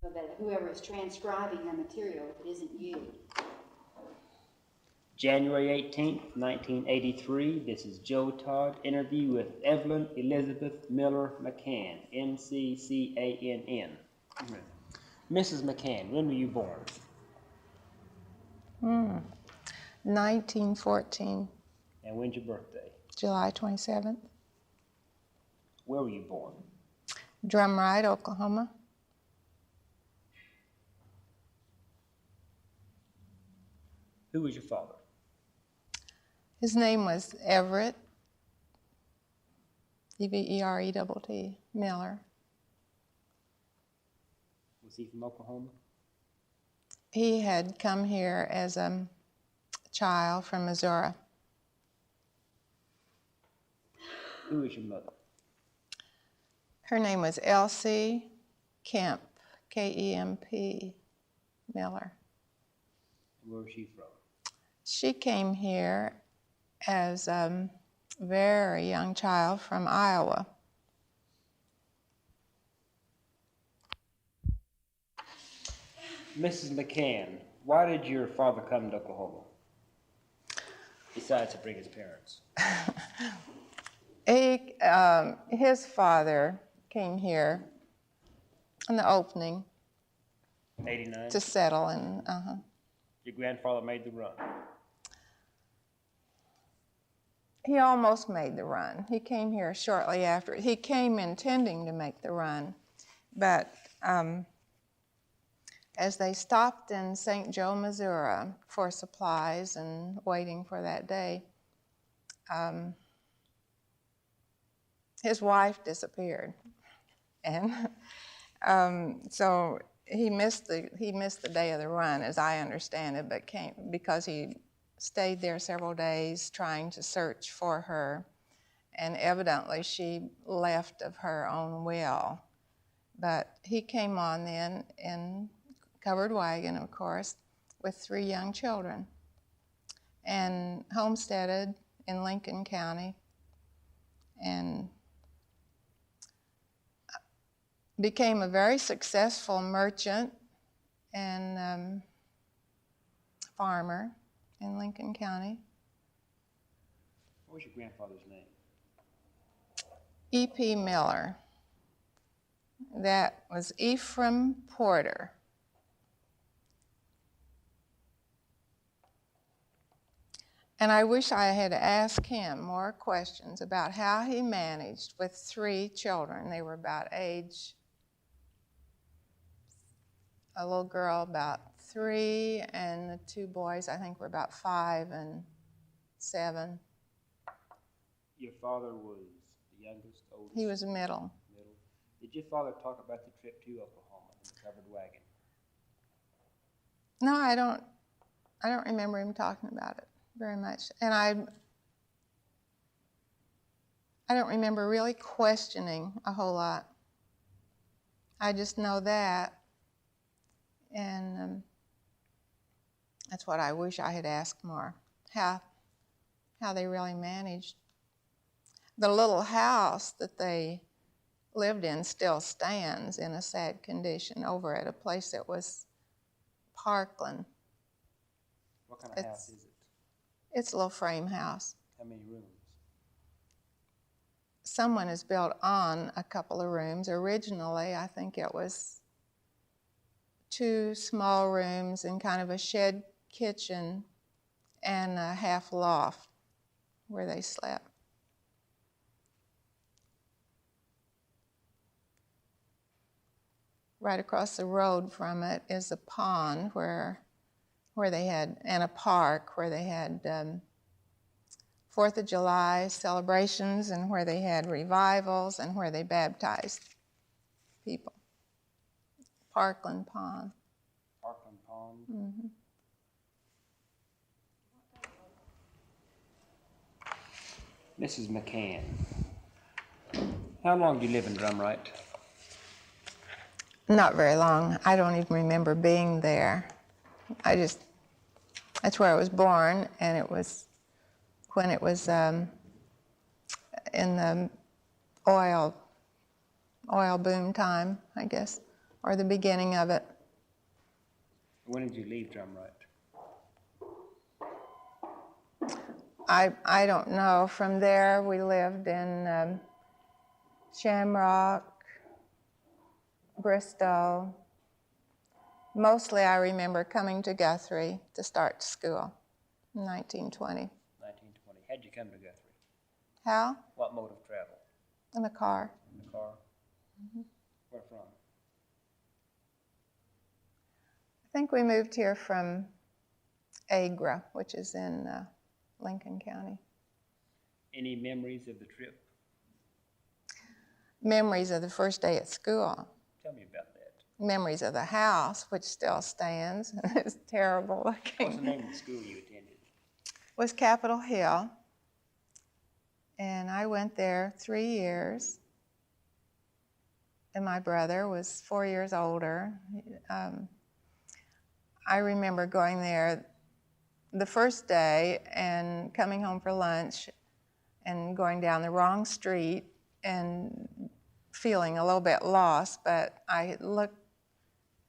So that whoever is transcribing the material, if it isn't you. January 18th, 1983. This is Joe Todd. Interview with Evelyn Elizabeth Miller McCann, McCann. Mrs. McCann, when were you born? 1914, And when's your birthday? July 27th. Where were you born? Drumright, Oklahoma. Who was your father? His name was Everett, E-V-E-R-E-T-T, Miller. Was he from Oklahoma? He had come here as a child from Missouri. Who was your mother? Her name was Elsie Kemp, K-E-M-P, Miller. Where was she from? She came here as a very young child from Iowa. Mrs. McCann, why did your father come to Oklahoma? Besides to bring his parents. His father came here in the opening 89? to settle in, Your grandfather made the run. He almost made the run. He came here shortly after. He came intending to make the run, but as they stopped in St. Joe, Missouri for supplies and waiting for that day, his wife disappeared, and so he missed the day of the run, as I understand it, but came because he stayed there several days trying to search for her, and evidently she left of her own will. But he came on then in covered wagon, of course, with 3 young children, and homesteaded in Lincoln County, and became a very successful merchant and farmer in Lincoln County. What was your grandfather's name? E.P. Miller. That was Ephraim Porter. And I wish I had asked him more questions about how he managed with 3 children. They were about age, a little girl about 3, and the 2 boys, I think, were about 5 and 7. Your father was the youngest, oldest? He was middle. Middle. Did your father talk about the trip to Oklahoma in the covered wagon? No, I don't remember him talking about it very much. And I don't remember really questioning a whole lot. I just know that. And that's what I wish I had asked more, how they really managed. The little house that they lived in still stands in a sad condition over at a place that was Parkland. What kind of house is it? It's a little frame house. How many rooms? Someone has built on a couple of rooms. Originally, I think it was 2 small rooms and kind of a shed kitchen and a half loft where they slept. Right across the road from it is a pond where they had, and a park where they had 4th of July celebrations and where they had revivals and where they baptized people. Parkland Pond. Parkland Pond? Mm-hmm. Mrs. McCann, how long do you live in Drumright? Not very long. I don't even remember being there. That's where I was born, and it was when it was in the oil boom time, I guess. or the beginning of it. When did you leave Drumright? I don't know. From there, we lived in Shamrock, Bristol. Mostly, I remember coming to Guthrie to start school in 1920. 1920. How'd you come to Guthrie? How? What mode of travel? In a car. In the car? Where from? I think we moved here from Agra, which is in Lincoln County. Any memories of the trip? Memories of the first day at school. Tell me about that. Memories of the house, which still stands. It's terrible looking. What's the name of the school you attended? Was Capitol Hill. And I went there 3 years. And my brother was 4 years older. I remember going there the first day and coming home for lunch and going down the wrong street and feeling a little bit lost, but I looked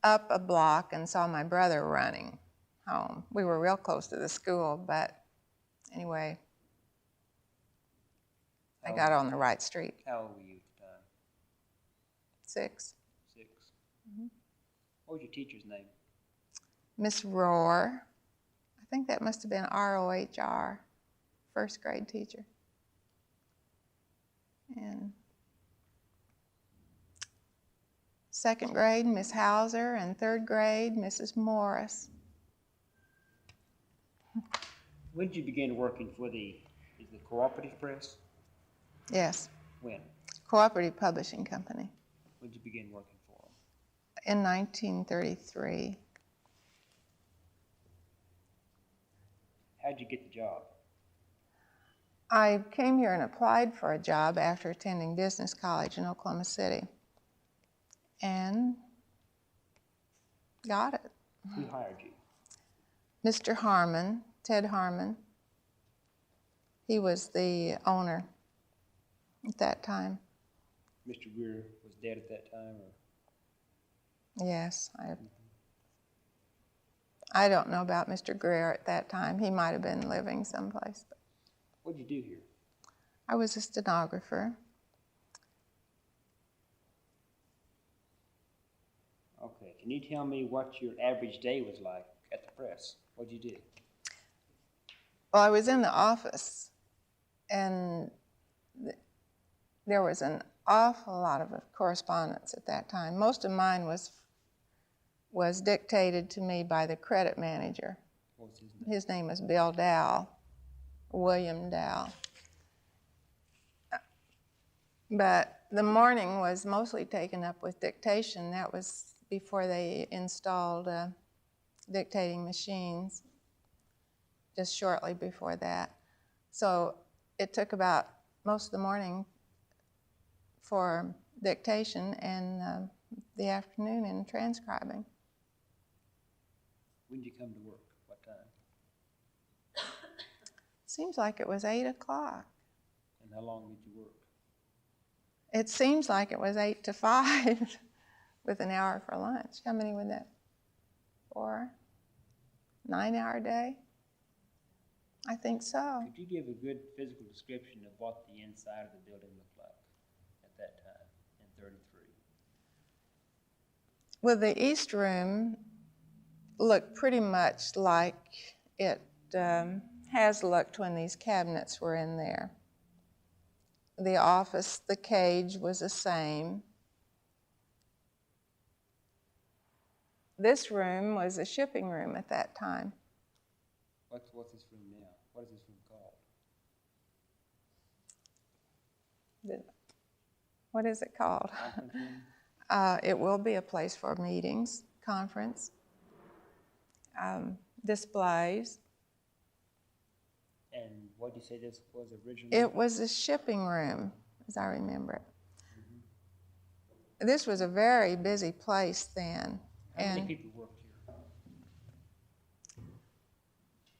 up a block and saw my brother running home. We were real close to the school, but anyway, I got on the right street. How old were you at the time? 6. 6. What was your teacher's name? Miss Rohr. I think that must have been R-O-H-R, first grade teacher. And second grade, Miss Hauser, and third grade, Mrs. Morris. When did you begin working for the Cooperative Press? Yes, When? Cooperative Publishing Company When did you begin working for them? in 1933. How'd you get the job? I came here and applied for a job after attending business college in Oklahoma City and got it. Who hired you? Mr. Harmon, Ted Harmon, he was the owner at that time. Mr. Greer was dead at that time, or? Yes, I don't know about Mr. Greer at that time. He might have been living someplace. But What'd you do here? I was a stenographer. Okay, can you tell me what your average day was like at the press? What'd you do? Well, I was in the office, and there was an awful lot of correspondence at that time. Most of mine was dictated to me by the credit manager. What was his name? His name was Bill Dow, William Dow. But the morning was mostly taken up with dictation. That was before they installed dictating machines, just shortly before that. So it took about most of the morning for dictation and the afternoon in transcribing. When did you come to work? What time? Seems like it was 8 o'clock. And how long did you work? It seems like it was 8 to 5 with an hour for lunch. How many would that? 4? 9-hour day? I think so. Could you give a good physical description of what the inside of the building looked like at that time in '33? Well, the East Room looked pretty much like it has looked when these cabinets were in there. The office, the cage was the same. This room was a shipping room at that time. What's this room now? What is this room called? What is it called? Conference room? It will be a place for meetings, conference, displays. And what did you say this was originally? It was a shipping room, as I remember it. Mm-hmm. This was a very busy place then. How many people worked here?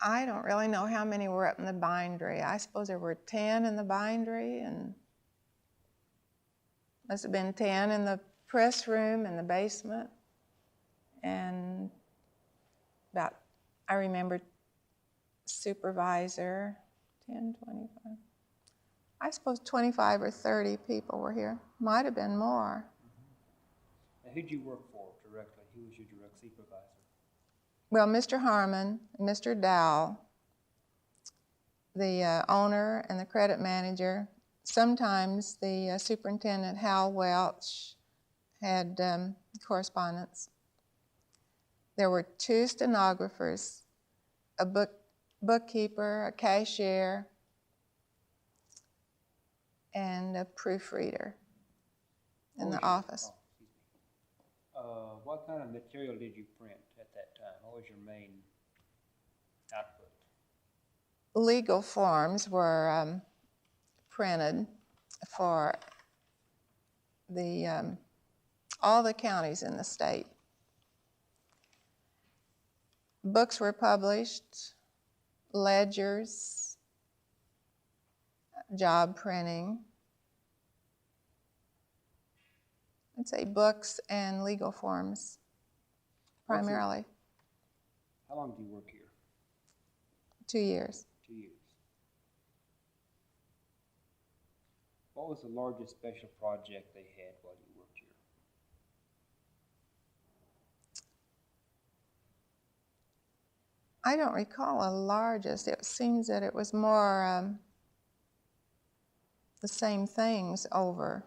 I don't really know how many were up in the bindery. I suppose there were 10 in the bindery, and must have been 10 in the press room in the basement, and I remember supervisor, 10, 25. I suppose 25 or 30 people were here. Might have been more. Now, who'd you work for directly? Who was your direct supervisor? Well, Mr. Harmon, Mr. Dowell, the owner and the credit manager. Sometimes the superintendent, Hal Welch, had correspondence. There were 2 stenographers, a bookkeeper, a cashier, and a proofreader in the office. What kind of material did you print at that time? What was your main output? Legal forms were printed for the all the counties in the state. Books were published, ledgers, job printing. I'd say books and legal forms, primarily. How long did you work here? 2 years. 2 years. What was the largest special project they had while you worked here? I don't recall a largest. It seems that it was more the same things over.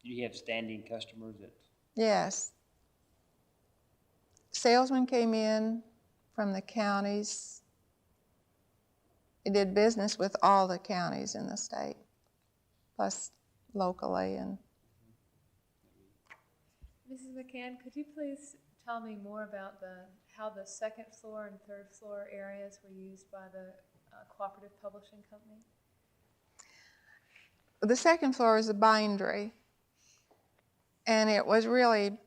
Did you have standing customers that? Yes. Salesmen came in from the counties. He did business with all the counties in the state, plus locally. And Mrs. McCann, could you please tell me more about how the second floor and third floor areas were used by the Cooperative Publishing Company? the second floor is a bindery. And it was really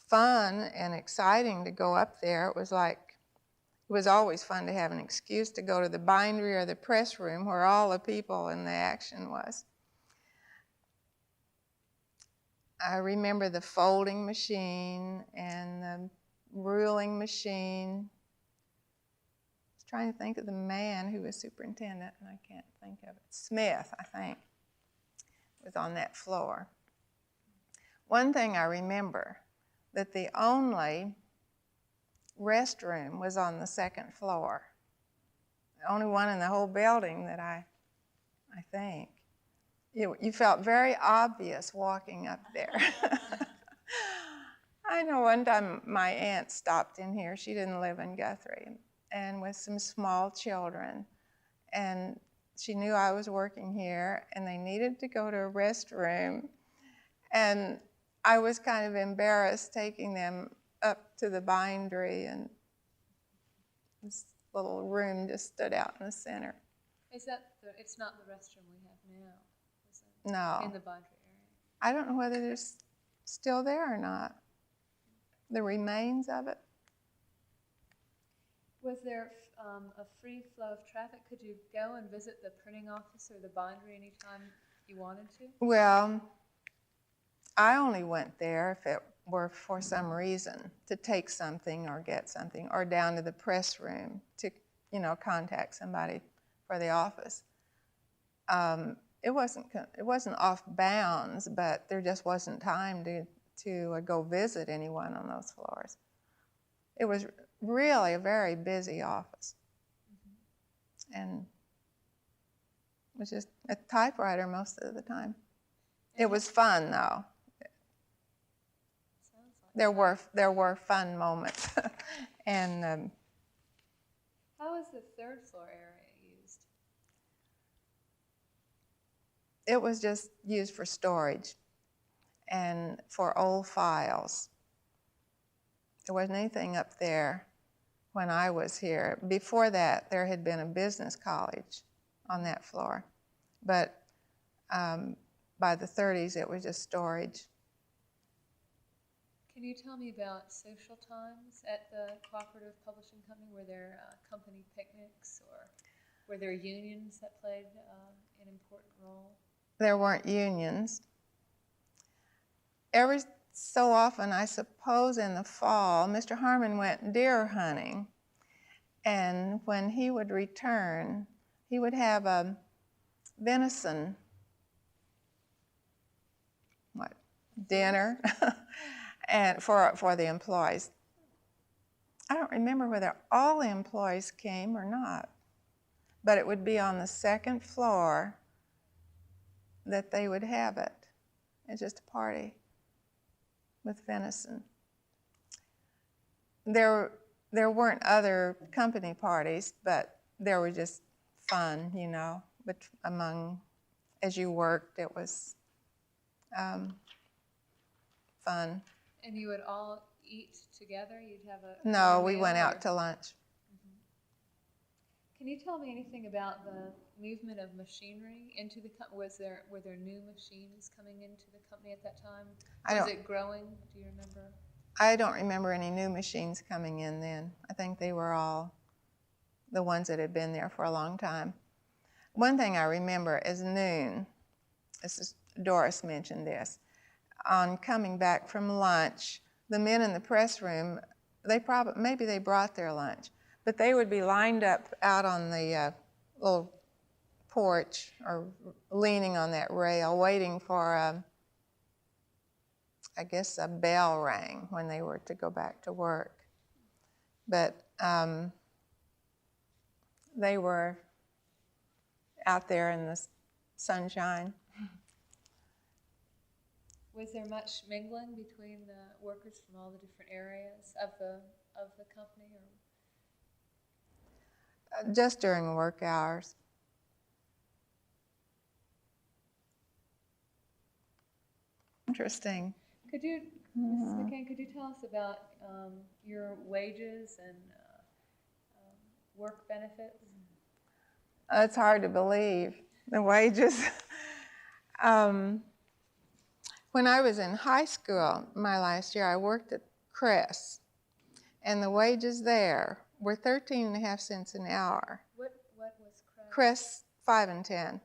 fun and exciting to go up there. It was always fun to have an excuse to go to the bindery or the press room where all the people and the action was. I remember the folding machine and the ruling machine. I was trying to think of the man who was superintendent, and I can't think of it. Smith, I think, was on that floor. One thing I remember, that the only restroom was on the second floor. The only one in the whole building that I think. You felt very obvious walking up there. I know one time my aunt stopped in here. She didn't live in Guthrie, and with some small children. And she knew I was working here, and they needed to go to a restroom. And I was kind of embarrassed taking them up to the bindery, and this little room just stood out in the center. It's not the restroom we have now, is it? No. In the bindery area. I don't know whether they're still there or not. The remains of it. Was there a free flow of traffic? Could you go and visit the printing office or the bindery anytime you wanted to? Well, I only went there if it were for some reason, to take something or get something, or down to the press room to, contact somebody for the office. It wasn't off bounds, but there just wasn't time to go visit anyone on those floors. It was really a very busy office. Mm-hmm. And it was just a typewriter most of the time. It was fun, though. There were fun moments. And how was the third floor area used? It was just used for storage and for old files. There wasn't anything up there when I was here. Before that, there had been a business college on that floor. But by the 30s, it was just storage. Can you tell me about social times at the Cooperative Publishing Company? Were there company picnics, or were there unions that played an important role? There weren't unions. Ever so often, I suppose in the fall, Mr. Harmon went deer hunting, and when he would return, he would have a venison dinner and for the employees. I don't remember whether all the employees came or not, but it would be on the second floor that they would have it. It's just a party with venison. There weren't other company parties, but there were just fun, you know, but among, as you worked, it was fun. And you would all eat together? You'd have a No, we meal, went or- out to lunch. Can you tell me anything about the movement of machinery into the company? Were there new machines coming into the company at that time? Was it growing? Do you remember? I don't remember any new machines coming in then. I think they were all the ones that had been there for a long time. One thing I remember is noon. Doris mentioned this. On coming back from lunch, the men in the press room, maybe they brought their lunch, but they would be lined up out on the little porch or leaning on that rail, waiting for, I guess, a bell rang when they were to go back to work. But they were out there in the sunshine. Was there much mingling between the workers from all the different areas of the company? Or? Just during work hours. Interesting. Could you, Mrs. McCann, could you tell us about your wages and work benefits? It's hard to believe, the wages. When I was in high school, my last year, I worked at Cress, and the wages there were 13.5 cents an hour. What was Cress? Cress 5 and 10.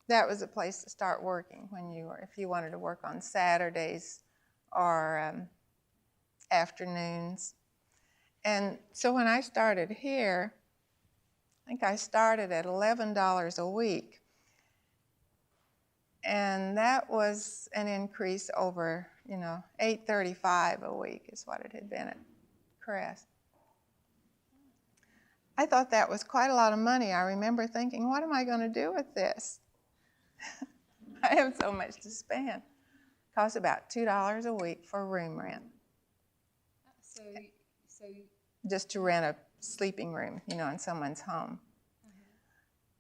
That was a place to start working if you wanted to work on Saturdays or afternoons. And so when I started here, I think I started at $11 a week. And that was an increase over, $8.35 a week is what it had been at Crest. I thought that was quite a lot of money. I remember thinking, what am I going to do with this? I have so much to spend. It costs about $2 a week for room rent. So just to rent a sleeping room, in someone's home.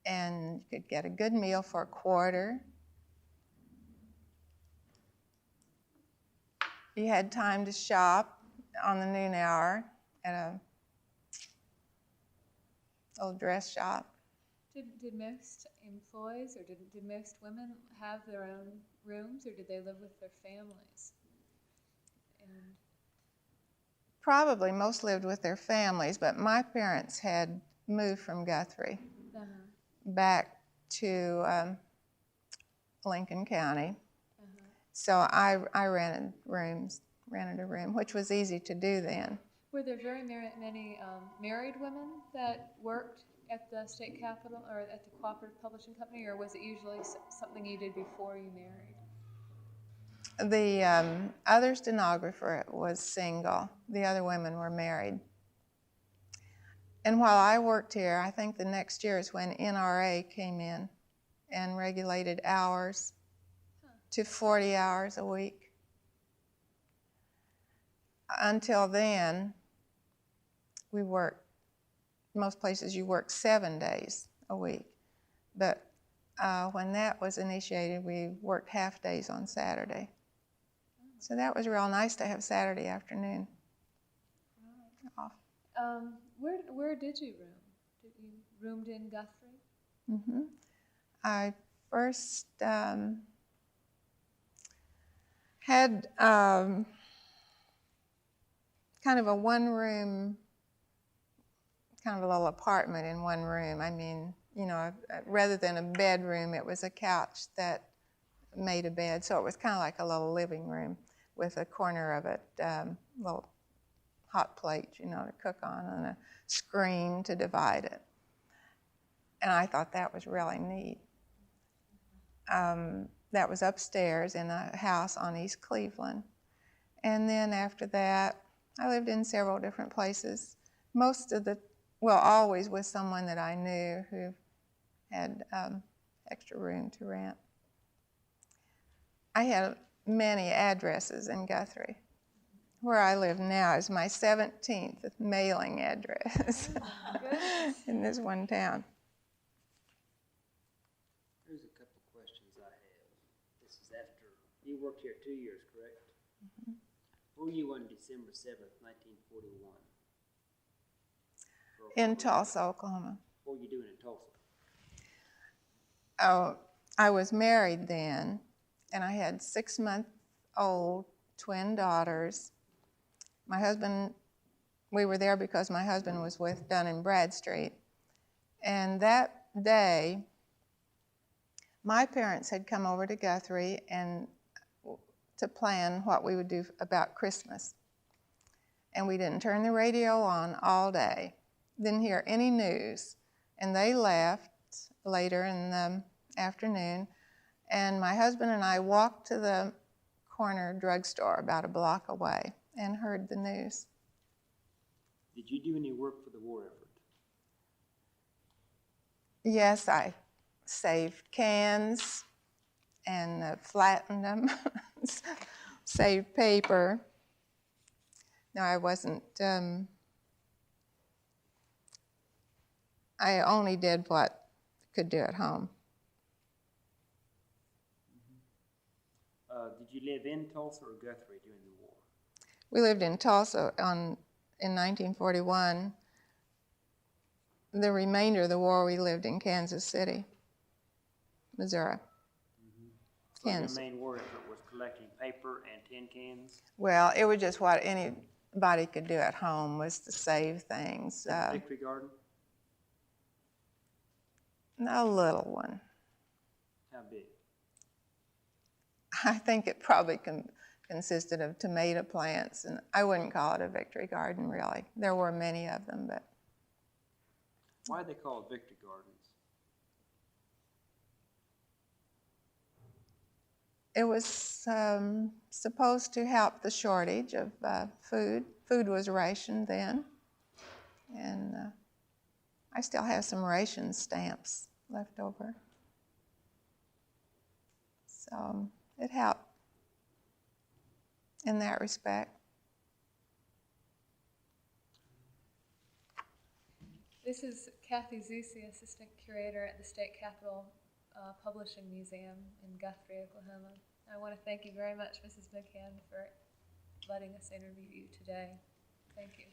And you could get a good meal for a quarter. You had time to shop on the noon hour at a old dress shop. Did most employees or did most women have their own rooms, or did they live with their families? And probably most lived with their families, but my parents had moved from Guthrie back to Lincoln County. So I rented a room, which was easy to do then. Were there very many married women that worked at the state capitol or at the Cooperative Publishing Company, or was it usually something you did before you married? The other stenographer was single. The other women were married. And while I worked here, I think the next year is when NRA came in and regulated hours to 40 hours a week. Until then, we worked, most places you work 7 days a week. But when that was initiated, we worked half days on Saturday. So that was real nice to have Saturday afternoon off. Where did you room? You roomed in Guthrie? I first had kind of a one-room, kind of a little apartment in one room. I mean, rather than a bedroom, it was a couch that made a bed, so it was kind of like a little living room with a corner of it, little hot plate, you know, to cook on, and a screen to divide it. And I thought that was really neat. That was upstairs in a house on East Cleveland. And then after that, I lived in several different places. Always with someone that I knew who had extra room to rent. I had many addresses in Guthrie. Where I live now is my 17th mailing address in this one town. Here's a couple of questions I have. This is after, you worked here 2 years, correct? Mm-hmm. Where were you on December 7th, 1941? In Tulsa, Oklahoma. What were you doing in Tulsa? Oh, I was married then, and I had 6-month-old twin daughters. My husband, we were there because my husband was with Dun & Bradstreet. And that day, my parents had come over to Guthrie and to plan what we would do about Christmas. And we didn't turn the radio on all day. Didn't hear any news. And they left later in the afternoon. And my husband and I walked to the corner drugstore about a block away and heard the news. Did you do any work for the war effort? Yes, I saved cans and flattened them, saved paper. No, I wasn't, I only did what I could do at home. Did you live in Tulsa or Guthrie during the war? We lived in Tulsa in 1941. The remainder of the war, we lived in Kansas City, Missouri. So your main war effort was collecting paper and tin cans? Well, it was just what anybody could do at home, was to save things. Victory Garden? A little one. How big? I think it probably consisted of tomato plants, and I wouldn't call it a victory garden, really. There were many of them, but... Why are they called victory gardens? It was supposed to help the shortage of food. Food was rationed then, and I still have some ration stamps left over. So it helped in that respect. This is Kathy Zusy, Assistant Curator at the State Capitol Publishing Museum in Guthrie, Oklahoma. I want to thank you very much, Mrs. McCann, for letting us interview you today. Thank you.